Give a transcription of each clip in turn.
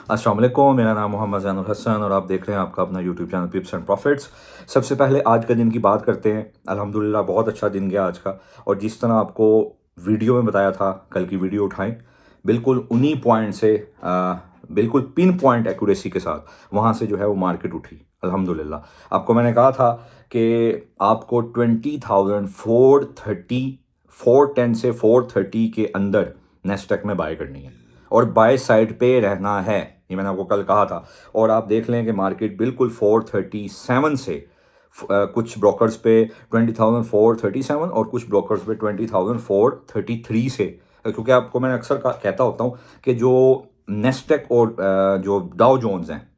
अस्सलाम वालेकुम, मेरा नाम मोहम्मद ज़ैनुल हसन और आप देख रहे हैं आपका अपना यूट्यूब चैनल पिप्स एंड प्रॉफिट्स। सबसे पहले आज का दिन की बात करते हैं। अल्हम्दुलिल्लाह बहुत अच्छा दिन गया आज का। और जिस तरह आपको वीडियो में बताया था, कल की वीडियो उठाएं, बिल्कुल उन्हीं पॉइंट से बिल्कुल पिन पॉइंट एक्यूरेसी के साथ वहाँ से जो है वो मार्केट उठी। अल्हम्दुलिल्लाह आपको मैंने कहा था कि आपको 20,430 410 से 430 के अंदर नेस्टेक में बाय करनी है और बाय साइड पे रहना है। ये मैंने आपको कल कहा था। और आप देख लें कि मार्केट बिल्कुल 437 से कुछ ब्रोकर्स पे 20,437 और कुछ ब्रोकर्स पे 20,433 से, क्योंकि आपको मैं अक्सर कहता होता हूँ कि जो नेस्टेक और जो डाउ जोन्स हैं,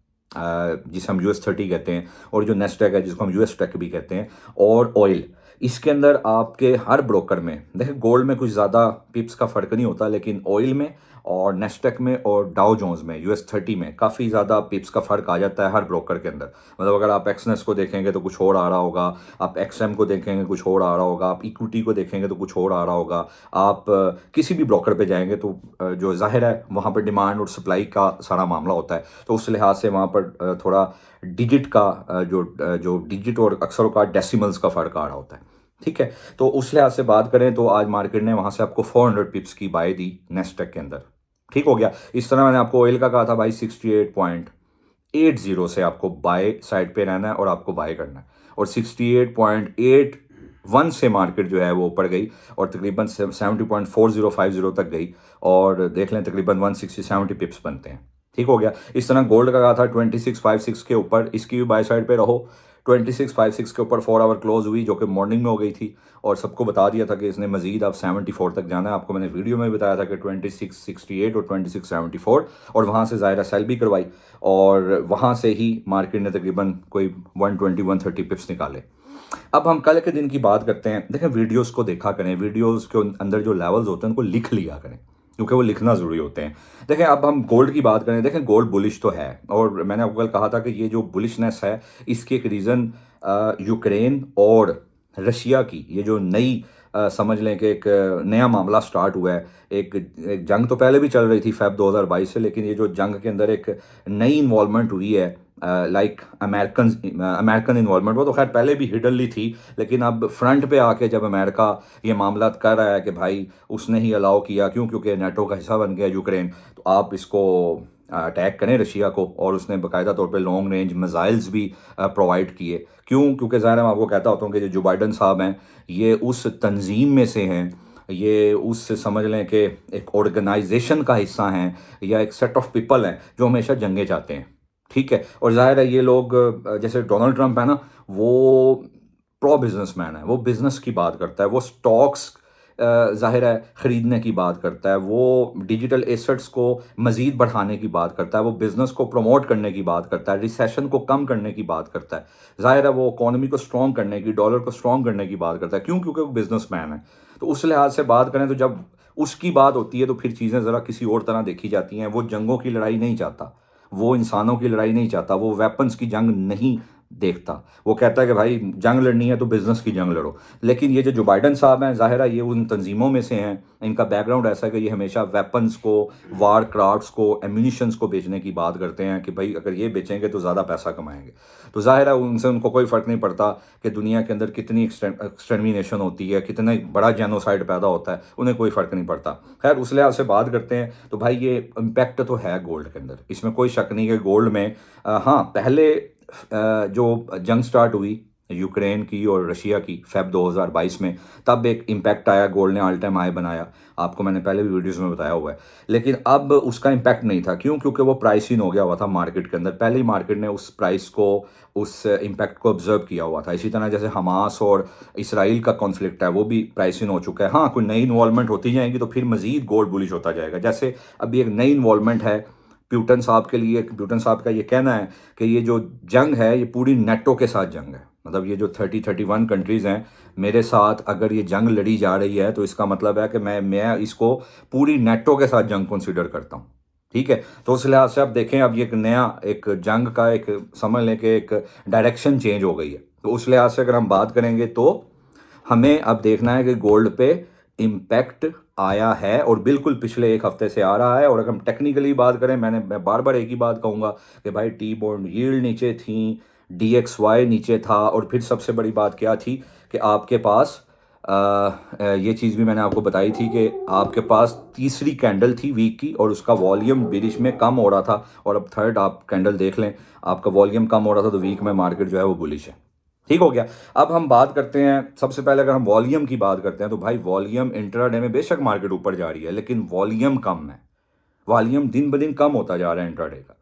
जिसे हम US 30 कहते हैं, और जो नेस्टेक है जिसको हम US टेक भी कहते हैं, और ऑयल, इसके अंदर आपके हर ब्रोकर में देखिए गोल्ड में कुछ ज़्यादा पिप्स का फ़र्क नहीं होता, लेकिन ऑयल में और नेस्टेक में और डाउ जोन्स में US 30 में काफ़ी ज़्यादा पिप्स का फ़र्क आ जाता है हर ब्रोकर के अंदर। मतलब अगर आप एक्सनेस को देखेंगे तो कुछ और आ रहा होगा, आप XM को देखेंगे कुछ और आ रहा होगा, आप इक्विटी को देखेंगे तो कुछ और आ रहा होगा, आप किसी भी ब्रोकर पे जाएंगे तो जो जाहिर है वहाँ पर डिमांड और सप्लाई का सारा मामला होता है। तो उस लिहाज से वहाँ पर थोड़ा डिजिट का जो डिजिट और अक्सर का डेसिमल्स का फ़र्क आ रहा होता है। ठीक है, तो उस लिहाज से बात करें तो आज मार्केट ने वहाँ से आपको 400 पिप्स की बाय दी नेस्टेक के अंदर। ठीक हो गया। इस तरह मैंने आपको ऑयल का कहा था भाई 68.80 से आपको बाय साइड पे रहना है और आपको बाय करना है, और 68.81 से मार्केट जो है वो ऊपर गई और तकरीबन 70.4050 तक गई, और देख लें तकरीबन 160-70 पिप्स बनते हैं। ठीक हो गया। इस तरह गोल्ड का कहा था 2656 के ऊपर, इसकी भी बाय साइड पे रहो। 2656 के ऊपर 4 आवर क्लोज हुई जो कि मॉर्निंग में हो गई थी, और सबको बता दिया था कि इसने मजीद अब 74 तक जाना है। आपको मैंने वीडियो में बताया था कि 2668 और 2674, और वहाँ से ज़ाहिर सेल भी करवाई, और वहाँ से ही मार्केट ने तकरीबन कोई 120-130 पिप्स निकाले। अब हम कल के दिन की बात करते हैं। देखें, वीडियोस को देखा करें, वीडियोस के अंदर जो लेवल्स होते हैं उनको लिख लिया करें, क्योंकि वो लिखना ज़रूरी होते हैं। देखें, अब हम गोल्ड की बात करें। देखें, गोल्ड बुलिश तो है, और मैंने आपको कल कहा था कि ये जो बुलिशनेस है इसके एक रीज़न यूक्रेन और रशिया की ये जो नई समझ लें कि एक नया मामला स्टार्ट हुआ है। एक जंग तो पहले भी चल रही थी फ़ेब 2022 से, लेकिन ये जो जंग के अंदर एक नई इन्वॉल्वमेंट हुई है, लाइक अमेरिकन इन्वॉल्वमेंट, वो तो खैर पहले भी हिडनली थी, लेकिन अब फ्रंट पे आके जब अमेरिका ये मामला कर रहा है कि भाई उसने ही अलाउ किया, क्योंकि नेटो का हिस्सा बन गया यूक्रेन, तो आप इसको अटैक करें रशिया को, और उसने बाकायदा तौर पे लॉन्ग रेंज मिसाइल्स भी प्रोवाइड किए। क्योंकि ज़ाहिर मैं आपको कहता होता हूँ कि जो बाइडन साहब हैं ये उस तंजीम में से हैं, ये उस समझ लें कि एक ऑर्गेनाइजेशन का हिस्सा हैं, या एक सेट ऑफ पीपल हैं जो हमेशा जंगे चाहते हैं। ठीक है, और ज़ाहिर है ये लोग जैसे डोनाल्ड ट्रंप है ना, वो प्रो बिजनेसमैन है, वो बिजनेस की बात करता है, वो स्टॉक्स ज़ाहिर है ख़रीदने की बात करता है, वो डिजिटल एसेट्स को मज़ीद बढ़ाने की बात करता है, वो बिज़नेस को प्रमोट करने की बात करता है, रिसेशन को कम करने की बात करता है, ज़ाहिर है वो इकॉनमी को स्ट्रॉन्ग करने की, डॉलर को स्ट्रॉन्ग करने की बात करता है। क्योंकि वो बिजनेसमैन है। तो उस लिहाज से बात करें तो जब उसकी बात होती है तो फिर चीज़ें ज़रा किसी और तरह देखी जाती हैं। वो जंगों की लड़ाई नहीं चाहता, वो इंसानों की लड़ाई नहीं चाहता, वो वेपन्स की जंग नहीं देखता। वो कहता है कि भाई जंग लड़नी है तो बिजनेस की जंग लड़ो। लेकिन ये जो बाइडन साहब हैं, ज़ाहिर है ये उन तंजीमों में से हैं, इनका बैकग्राउंड ऐसा है कि ये हमेशा वेपन्स को, वार क्राफ्ट्स को, एम्यूनिशंस को बेचने की बात करते हैं कि भाई अगर ये बेचेंगे तो ज़्यादा पैसा कमाएंगे। तो ज़ाहिर है उनको कोई फ़र्क नहीं पड़ता कि दुनिया के अंदर कितनी एक्सटर्मिनेशन होती है, कितना बड़ा जेनोसाइड पैदा होता है, उन्हें कोई फ़र्क नहीं पड़ता। खैर, उस लिहाज से बात करते हैं तो भाई ये इम्पैक्ट तो है गोल्ड के अंदर, इसमें कोई शक नहीं है। गोल्ड में हाँ, पहले जो जंग स्टार्ट हुई यूक्रेन की और रशिया की फ़ेब 2022 में, तब एक इम्पैक्ट आया, गोल्ड ने ऑल टाइम हाई बनाया। आपको मैंने पहले भी वीडियोस में बताया हुआ है। लेकिन अब उसका इम्पैक्ट नहीं था। क्योंकि वो प्राइस इन हो गया हुआ था मार्केट के अंदर। पहले ही मार्केट ने उस प्राइस को, उस इम्पैक्ट को ऑब्जर्व किया हुआ था। इसी तरह जैसे हमास और इसराइल का कॉन्फ्लिक्ट है, वो भी प्राइस इन हो चुका है। हाँ, कोई नई इन्वॉल्वमेंट होती जाएगी तो फिर मजीद गोल्ड बुलिश होता जाएगा। जैसे अभी एक नई इन्वॉल्वमेंट है प्यूटन साहब के लिए। प्यूटन साहब का ये कहना है कि ये जो जंग है ये पूरी नेटो के साथ जंग है। मतलब ये जो 31 कंट्रीज़ हैं मेरे साथ, अगर ये जंग लड़ी जा रही है तो इसका मतलब है कि मैं इसको पूरी नेटो के साथ जंग कंसिडर करता हूँ। ठीक है, तो उस लिहाज से आप देखें, अब ये एक नया एक जंग का एक समझ लें कि एक डायरेक्शन चेंज हो गई है। तो उस लिहाज से अगर हम बात करेंगे तो हमें अब देखना है कि गोल्ड पे इम्पैक्ट आया है और बिल्कुल पिछले एक हफ्ते से आ रहा है। और अगर हम टेक्निकली बात करें, मैं बार बार एक ही बात कहूँगा कि भाई टी बॉन्ड यील्ड नीचे थी, DXY नीचे था, और फिर सबसे बड़ी बात क्या थी कि आपके पास ये चीज़ भी मैंने आपको बताई थी कि आपके पास तीसरी कैंडल थी वीक की और उसका वॉल्यूम बिरिश में कम हो रहा था, और अब थर्ड आप कैंडल देख लें, आपका वॉल्यूम कम हो रहा था, तो वीक में मार्केट जो है वो बुलिश है। ठीक हो गया। अब हम बात करते हैं, सबसे पहले अगर हम वॉल्यूम की बात करते हैं तो भाई वॉल्यूम इंट्राडे में बेशक मार्केट ऊपर जा रही है, लेकिन वॉल्यूम कम है। वॉल्यूम दिन ब दिन कम होता जा रहा है इंट्राडे का।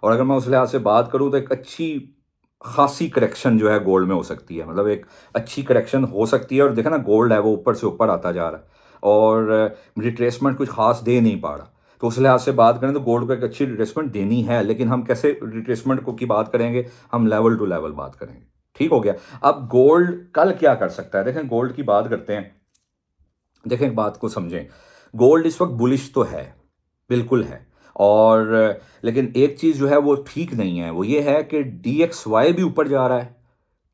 और अगर मैं उस लिहाज से बात करूं तो एक अच्छी खासी करेक्शन जो है गोल्ड में हो सकती है, मतलब एक अच्छी करेक्शन हो सकती है। और देखा ना, गोल्ड है वो ऊपर से ऊपर आता जा रहा है और रिट्रेसमेंट कुछ खास दे नहीं पा रहा। तो उस लिहाज से बात करें तो गोल्ड को एक अच्छी रिट्रेसमेंट देनी है, लेकिन हम कैसे रिट्रेसमेंट को की बात करेंगे, हम लेवल टू लेवल बात करेंगे। ठीक हो गया। अब गोल्ड कल क्या कर सकता है, देखें गोल्ड की बात करते हैं। देखें, एक बात को समझें, गोल्ड इस वक्त बुलिश तो है, बिल्कुल है, और लेकिन एक चीज़ जो है वो ठीक नहीं है, वो ये है कि DXY भी ऊपर जा रहा है,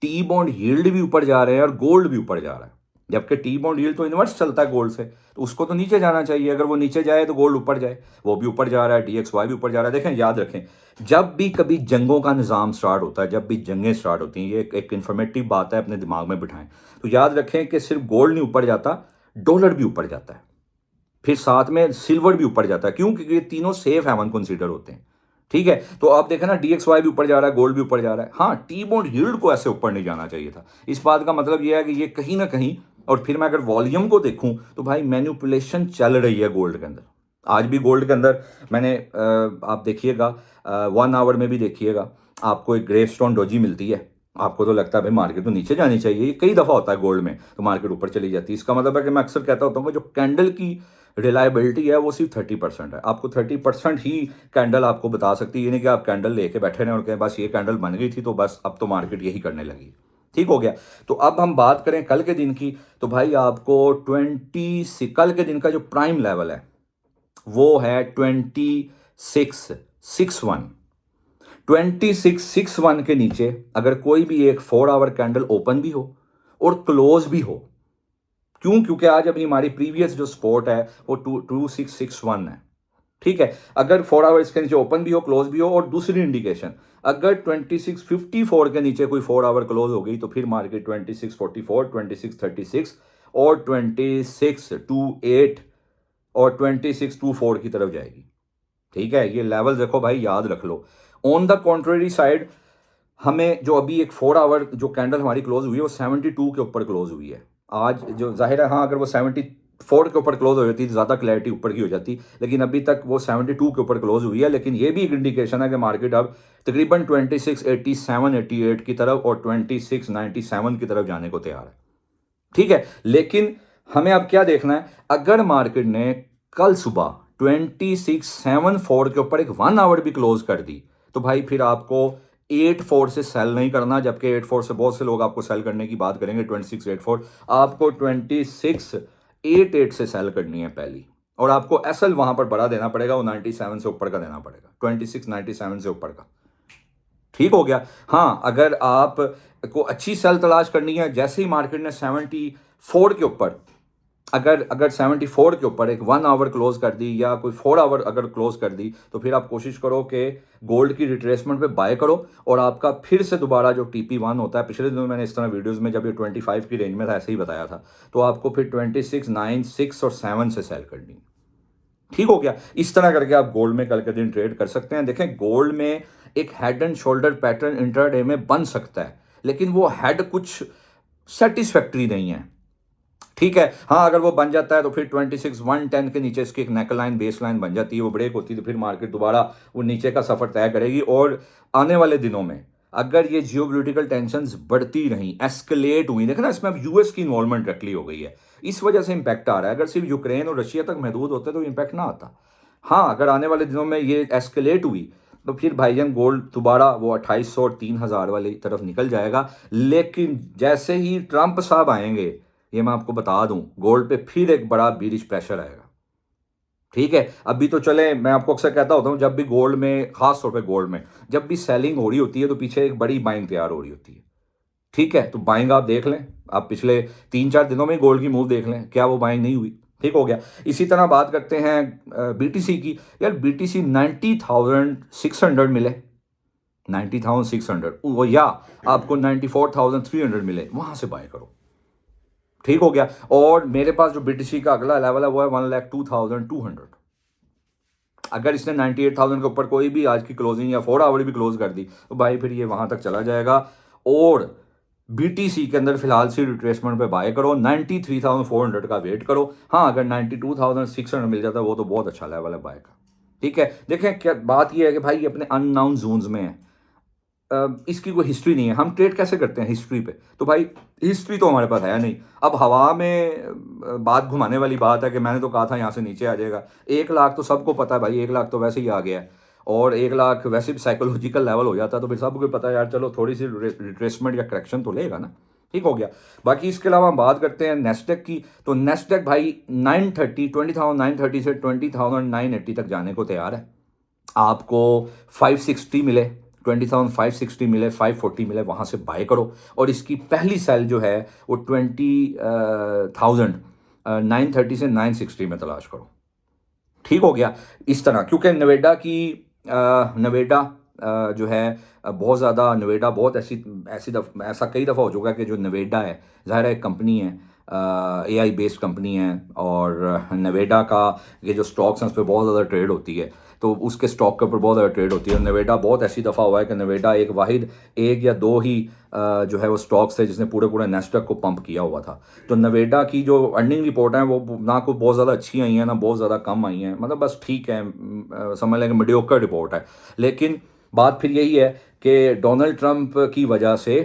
टी बॉन्ड यील्ड भी ऊपर जा रहे हैं और गोल्ड भी ऊपर जा रहा है। जबकि टी बॉन्ड यील्ड तो इन्वर्स चलता है गोल्ड से, तो उसको तो नीचे जाना चाहिए। अगर वो नीचे जाए तो गोल्ड ऊपर जाए, वो भी ऊपर जा रहा है, DXY भी ऊपर जा रहा है। देखें, याद रखें, जब भी कभी जंगों का निज़ाम स्टार्ट होता है, जब भी जंगें स्टार्ट होती हैं, ये एक इन्फॉर्मेटिव बात है, अपने दिमाग में बिठाएं। तो याद रखें कि सिर्फ गोल्ड नहीं ऊपर जाता, डॉलर भी ऊपर जाता है, फिर साथ में सिल्वर भी ऊपर जाता है। क्यों? क्योंकि ये तीनों सेफ हेवन कंसीडर होते हैं। ठीक है, तो आप देखें ना, DXY भी ऊपर जा रहा है, गोल्ड भी ऊपर जा रहा है। हाँ, टी बॉन्ड यील्ड को ऐसे ऊपर नहीं जाना चाहिए था। इस बात का मतलब यह है कि ये कहीं ना कहीं, और फिर मैं अगर वॉल्यूम को देखूं तो भाई मैनिपुलेशन चल रही है गोल्ड के अंदर। आज भी गोल्ड के अंदर मैंने आप देखिएगा, 1 आवर में भी देखिएगा, आपको एक ग्रे स्टोन डोजी मिलती है। आपको तो लगता है भाई मार्केट तो नीचे जानी चाहिए, ये कई दफ़ा होता है गोल्ड में, तो मार्केट ऊपर चली जाती है। इसका मतलब है कि मैं अक्सर कहता होता हूँ कि जो कैंडल की रिलायबिलिटी है वो सिर्फ 30% है। आपको 30% ही कैंडल आपको बता सकती है। ये नहीं कि आप कैंडल लेके बैठे रहें और कहें बस ये कैंडल बन गई थी तो बस अब तो मार्केट यही करने लगी। ठीक हो गया। तो अब हम बात करें कल के दिन की, तो भाई आपको कल के दिन का जो प्राइम लेवल है वो है 2661। 2661 के नीचे अगर कोई भी एक 4 आवर कैंडल ओपन भी हो और क्लोज भी हो, क्यों? क्योंकि आज अभी हमारी प्रीवियस जो सपोर्ट है वो 2661 है। ठीक है, अगर 4 आवर्स के नीचे ओपन भी हो, क्लोज भी हो, और दूसरी इंडिकेशन, अगर 2654 के नीचे कोई 4 आवर क्लोज हो गई तो फिर मार्केट 2644, 2636 और 2628 और 2624 की तरफ जाएगी। ठीक है, ये लेवल देखो भाई, याद रख लो। ऑन द कॉन्ट्रेरी साइड, हमें जो अभी एक 4 आवर जो कैंडल हमारी क्लोज हुई है वो 72 के ऊपर क्लोज हुई है आज। जो जाहिर है, हाँ, अगर वो 74 के ऊपर क्लोज हो जाती तो ज़्यादा क्लैरिटी ऊपर की हो जाती, लेकिन अभी तक वो 72 के ऊपर क्लोज हुई है। लेकिन ये भी एक इंडिकेशन है कि मार्केट अब तकरीबन 2687 88 की तरफ और 2697 की तरफ जाने को तैयार है। ठीक है, लेकिन हमें अब क्या देखना है, अगर मार्केट ने कल सुबह 2674 के ऊपर एक 1 आवर भी क्लोज कर दी तो भाई फिर आपको 84 से सेल नहीं करना, जबकि 84 से बहुत से लोग आपको सेल करने की बात करेंगे। 2684 आपको 2688 से सेल करनी है पहली, और आपको एसएल वहां पर बड़ा देना पड़ेगा, वो 97 से ऊपर का देना पड़ेगा, 2697 से ऊपर का। ठीक हो गया। हाँ, अगर आप को अच्छी सेल तलाश करनी है, जैसे ही मार्केट ने 74 के ऊपर, अगर 74 के ऊपर एक 1 आवर क्लोज कर दी या कोई 4 आवर अगर क्लोज कर दी, तो फिर आप कोशिश करो कि गोल्ड की रिट्रेसमेंट पे बाय करो, और आपका फिर से दोबारा जो TP1 होता है, पिछले दिनों मैंने इस तरह वीडियोस में जब ये 25 की रेंज में था ऐसे ही बताया था, तो आपको फिर 26, 9, 6 और 7 से सेल करनी। ठीक हो गया। इस तरह करके आप गोल्ड में कल के दिन ट्रेड कर सकते हैं। देखें, गोल्ड में एक head and shoulder pattern intraday में बन सकता है, लेकिन वो हेड कुछ सेटिस्फैक्ट्री नहीं है। ठीक है, हाँ, अगर वो बन जाता है तो फिर 26,110 के नीचे इसकी एक नेकलाइन बेस लाइन बन जाती है, वो ब्रेक होती है, तो फिर मार्केट दोबारा वो नीचे का सफर तय करेगी। और आने वाले दिनों में अगर ये जियोपॉलिटिकल टेंशंस बढ़ती रहीं, एस्केलेट हुई, देखो ना, इसमें अब यूएस की इन्वॉल्वमेंट डायरेक्टली हो गई है, इस वजह से इंपैक्ट आ रहा है। अगर सिर्फ यूक्रेन और रशिया तक महदूद होते तो इंपैक्ट ना आता। हाँ, अगर आने वाले दिनों में ये एस्केलेट हुई तो फिर भाईजान गोल्ड दोबारा वो 2800 और 3000 वाली तरफ निकल जाएगा। लेकिन जैसे ही ट्रंप साहब आएंगे, ये मैं आपको बता दूं, गोल्ड पे फिर एक बड़ा बीरिश प्रेशर आएगा। ठीक है, अभी तो चले, मैं आपको अक्सर कहता होता हूं, जब भी गोल्ड में, खास तौर पे गोल्ड में जब भी सेलिंग हो रही होती है तो पीछे एक बड़ी बाइंग तैयार हो रही होती है। ठीक है, तो बाइंग आप देख लें, आप पिछले 3-4 दिनों में गोल्ड की मूव देख लें, क्या वो बाइंग नहीं हुई? ठीक हो गया। इसी तरह बात करते हैं बीटीसी की। यार बीटीसी 90,600 मिले, 90,600 वो, या आपको 94,300 मिले, वहां से बाय करो। ठीक हो गया। और मेरे पास जो बीटीसी का अगला लेवल है वो है 1,02,200। अगर इसने 98,000 के ऊपर कोई भी आज की क्लोजिंग या 4 आवर भी क्लोज कर दी तो भाई फिर ये वहां तक चला जाएगा। और बीटीसी के अंदर फिलहाल से रिट्रेसमेंट पे बाय करो, 93,400 का वेट करो। हाँ, अगर 92,600 मिल जाता है वो तो बहुत अच्छा लेवल है बाय का। ठीक है, देखें क्या बात ये है कि भाई अपने अननाउन जोन्स में है, इसकी कोई हिस्ट्री नहीं है। हम ट्रेड कैसे करते हैं हिस्ट्री पे? तो भाई हिस्ट्री तो हमारे पास है नहीं। अब हवा में बात घुमाने वाली बात है कि मैंने तो कहा था यहाँ से नीचे आ जाएगा। 1 लाख तो सबको पता है भाई, 1 लाख तो वैसे ही आ गया है। और 1 लाख वैसे भी साइकोलॉजिकल लेवल हो जाता है तो फिर सबको पता है यार, चलो थोड़ी सी रिट्रेसमेंट या करेक्शन तो लेगा ना। ठीक हो गया। बाकी इसके अलावा हम बात करते हैं नेस्डेक की। तो नेस्डेक भाई 20,930 से 20,980 तक जाने को तैयार है। आपको 560 मिले, 20,560 मिले, 540 मिले, वहाँ से बाय करो। और इसकी पहली सेल जो है वो 20,930 से 960 में तलाश करो। ठीक हो गया। इस तरह, क्योंकि नवेडा जो है बहुत ज़्यादा, नवेडा बहुत ऐसा कई दफ़ा हो चुका है कि जो नवेडा है ज़ाहिर है एक कंपनी है, AI बेस्ड कंपनी है। और नवेडा का ये जो स्टॉक्स हैं उस पर बहुत ज़्यादा ट्रेड होती है, तो उसके स्टॉक के ऊपर बहुत ज़्यादा ट्रेड होती है। नवेडा बहुत ऐसी दफ़ा हुआ है कि नवेडा एक या दो ही जो है वो स्टॉक्स थे जिसने पूरे नेस्डक को पंप किया हुआ था। तो नवेडा की जो अर्निंग रिपोर्ट है वो ना कोई बहुत ज़्यादा अच्छी आई हैं ना बहुत ज़्यादा कम आई हैं, मतलब बस ठीक है, समझ लें कि मीडियोकर रिपोर्ट है। लेकिन बात फिर यही है कि डोनाल्ड ट्रंप की वजह से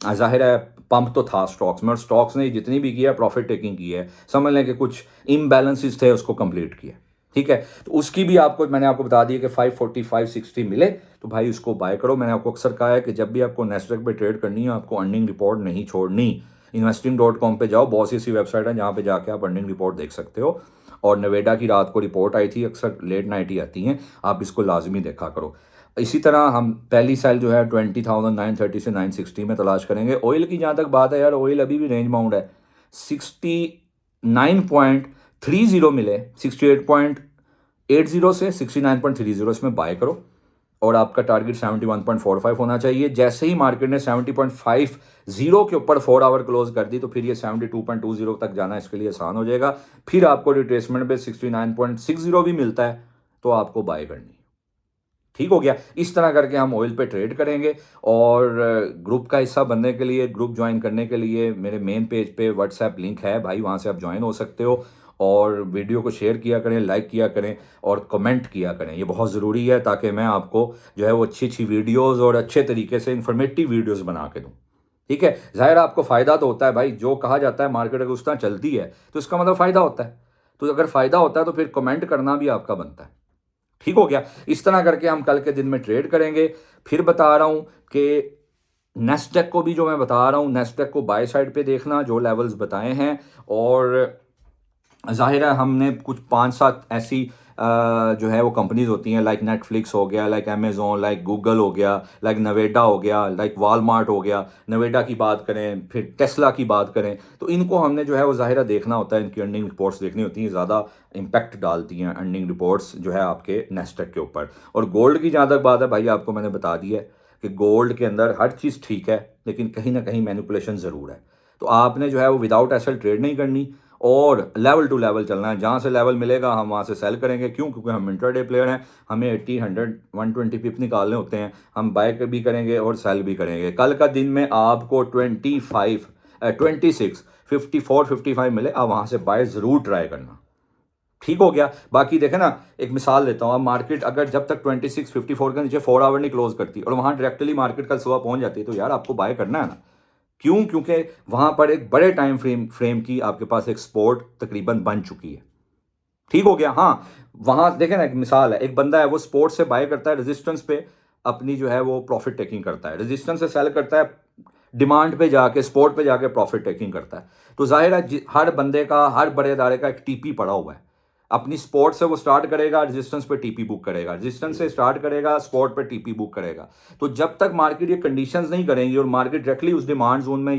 जाहिर है पंप तो था स्टॉक्स में, और स्टॉक्स ने जितनी भी किया प्रॉफिट टेकिंग की है। समझ लें कि कुछ इम्बैलेंसेस थे उसको कंप्लीट किया। ठीक है, तो उसकी भी मैंने आपको बता दिया कि 540 560 मिले तो भाई उसको बाय करो। मैंने आपको अक्सर कहा है कि जब भी आपको नेस्डेक पे ट्रेड करनी है आपको अर्निंग रिपोर्ट नहीं छोड़नी। investing.com पे जाओ, बहुत सी ऐसी वेबसाइट है जहाँ पे जाके आप अर्निंग रिपोर्ट देख सकते हो। और नवेडा की रात को रिपोर्ट आई थी, अक्सर लेट नाइट ही आती हैं, आप इसको लाजमी देखा करो। इसी तरह हम पहली सेल जो है 20,930 से 960 में तलाश करेंगे। ऑयल की जहाँ तक बात है यार, ऑयल अभी भी रेंज बाउंड है। 69.30 मिले, 68.80 से 69.30 इसमें बाय करो। और आपका टारगेट 71.45 होना चाहिए। जैसे ही मार्केट ने 70.50 के ऊपर 4 आवर क्लोज कर दी तो फिर ये 72.20 तक जाना इसके लिए आसान हो जाएगा। फिर आपको रिट्रेसमेंट पे 69.60 भी मिलता है तो आपको बाय करनी है। ठीक हो गया। इस तरह करके हम ऑयल पे ट्रेड करेंगे। और ग्रुप का हिस्सा बनने के लिए, ग्रुप ज्वाइन करने के लिए मेरे मेन पेज पे व्हाट्सएप लिंक है भाई, वहाँ से आप ज्वाइन हो सकते हो। और वीडियो को शेयर किया करें, लाइक किया करें और कमेंट किया करें, ये बहुत ज़रूरी है ताकि मैं आपको जो है वो अच्छी अच्छी वीडियोज़ और अच्छे तरीके से इन्फॉर्मेटिव वीडियोज़ बना के दूँ। ठीक है, ज़ाहिर आपको फ़ायदा तो होता है भाई, जो कहा जाता है मार्केट अगर उस तरह चलती है तो इसका मतलब फ़ायदा होता है। तो अगर फ़ायदा होता है तो फिर कमेंट करना भी आपका बनता है। ठीक हो गया। इस तरह करके हम कल के दिन में ट्रेड करेंगे। फिर बता रहा हूं कि नेस्डेक को भी जो मैं बता रहा हूं, नेस्डेक को बाय साइड पे देखना जो लेवल्स बताए हैं। और जाहिर है हमने कुछ 5-7 ऐसी जो है वो कंपनीज होती हैं, लाइक नेटफ्लिक्स हो गया, लाइक अमेजोन, लाइक गूगल हो गया, लाइक नवेडा हो गया, लाइक वालमार्ट हो गया। नवेडा की बात करें, फिर टेस्ला की बात करें, तो इनको हमने जो है वो ज़ाहिर देखना होता है, इनकी अर्निंग रिपोर्ट्स देखनी होती हैं, ज़्यादा इम्पैक्ट डालती हैं अर्निंग रिपोर्ट्स जो है आपके नेस्डेक के ऊपर। और गोल्ड की जहाँ तक बात है भाई, आपको मैंने बता दिया है कि गोल्ड के अंदर हर चीज़ ठीक है लेकिन कहीं ना कहीं मैनिपुलेशन ज़रूर है। तो आपने जो है वो विदाउट एसल ट्रेड नहीं करनी और लेवल टू लेवल चलना है। जहाँ से लेवल मिलेगा हम वहाँ से सेल करेंगे। क्यों? क्योंकि हम इंट्राडे प्लेयर हैं, हमें 80, 100, 120 पिप निकालने होते हैं। हम बाय भी करेंगे और सेल भी करेंगे। कल का दिन में आपको 26, 54, 55 मिले, आप वहाँ से बाय ज़रूर ट्राई करना। ठीक हो गया। बाकी देखें ना, एक मिसाल देता हूँ, अब मार्केट अगर जब तक 26, 54 के नीचे 4 आवर नहीं क्लोज करती और वहाँ डायरेक्टली मार्केट कल सुबह पहुँच जाती है तो यार आपको बाय करना है ना। क्यों? क्योंकि वहां पर एक बड़े टाइम फ्रेम की आपके पास एक सपोर्ट तकरीबन बन चुकी है। ठीक हो गया। हाँ, वहां देखें ना, एक मिसाल है, एक बंदा है वो सपोर्ट से बाय करता है, रेजिस्टेंस पे अपनी जो है वो प्रॉफिट टेकिंग करता है, रेजिस्टेंस से सेल करता है, डिमांड पे जाके सपोर्ट पे जाके प्रॉफिट टेकिंग करता है। तो जाहिर है हर बंदे का, हर बड़े इदारे का एक टीपी पड़ा हुआ है। अपनी स्पॉट से वो स्टार्ट करेगा, रेजिस्टेंस पे टीपी बुक करेगा, रेजिस्टेंस से स्टार्ट करेगा, स्पॉट पे टीपी बुक करेगा। तो जब तक मार्केट ये कंडीशंस नहीं करेंगी और मार्केट डायरेक्टली उस डिमांड जोन में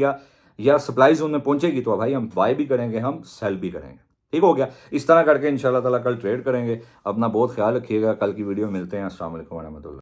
या सप्लाई जोन में पहुंचेगी तो भाई हम बाय भी करेंगे, हम सेल भी करेंगे। ठीक हो गया। इस तरह करके इंशाल्लाह ताला कल ट्रेड करेंगे। अपना बहुत ख्याल रखिएगा। कल की वीडियो में मिलते हैं। अस्सलाम वालेकुम व रहमतुल्लाह।